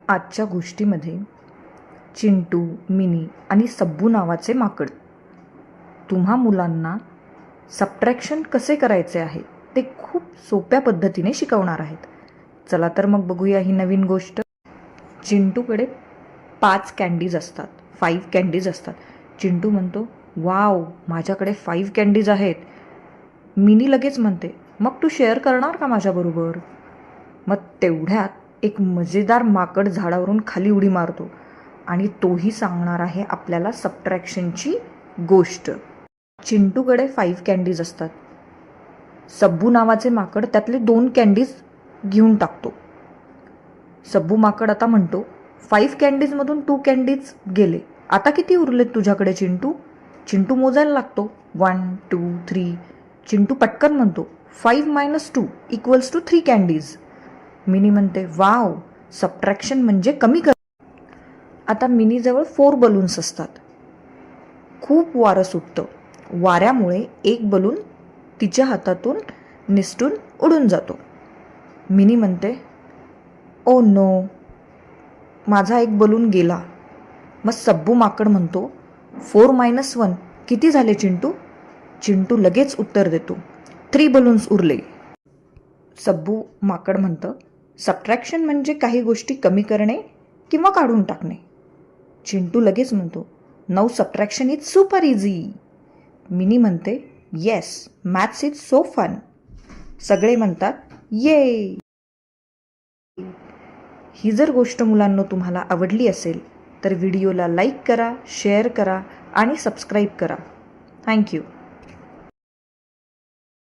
आजच्या गोष्टीमध्ये चिंटू, मिनी आणि सब्बू नावाचे माकड तुम्हा मुलांना सबट्रॅक्शन कसे करायचे आहे ते खूप सोप्या पद्धतीने शिकवणार आहेत. चला तर मग बघूया ही नवीन गोष्ट. चिंटूकडे 5 कँडीज असतात, 5 कँडीज असतात. चिंटू म्हणतो, वाव, माझ्याकडे 5 कँडीज आहेत. मिनी लगेच म्हणते, मग तू शेअर करणार का माझ्याबरोबर? मग तेवढ्यात एक मजेदार माकड झाडावरून खाली उडी मारतो आणि तोही सांगणार आहे आपल्याला सबट्रॅक्शनची गोष्ट. चिंटूकडे 5 कँडीज असतात. सब्बू नावाचे माकड त्यातले 2 कँडीज घेऊन टाकतो. सब्बू माकड आता म्हणतो, 5 कँडीजमधून 2 कँडीज गेले, आता किती उरलेत तुझ्याकडे चिंटू? चिंटू मोजायला लागतो, 1 2 3. चिंटू पटकन म्हणतो, 5 - 2 = 3 कँडीज. मिनी म्हणते, वाव, सबट्रॅक्शन म्हणजे कमी कर. आता मिनीजवळ 4 बलून्स असतात. खूप वारं सुटतं. वाऱ्यामुळे एक बलून तिच्या हातातून निसटून उडून जातो. मिनी म्हणते, ओ नो, माझा एक बलून गेला. मग सब्बू माकड म्हणतो, 4 - 1 किती झाले चिंटू? चिंटू लगेच उत्तर देतो, 3 बलून्स उरले. सब्बू माकड म्हणतं, सबट्रॅक्शन म्हणजे काही गोष्टी कमी करणे किंवा काढून टाकणे. चिंटू लगेच म्हणतो, now subtraction is super easy. Mini म्हणते, yes, maths is so fun. सगळे म्हणतात, ये. ही जर गोष्ट मुलांनो तुम्हाला आवडली असेल तर व्हिडिओला लाईक करा, शेअर करा आणि सबस्क्राईब करा. थँक्यू.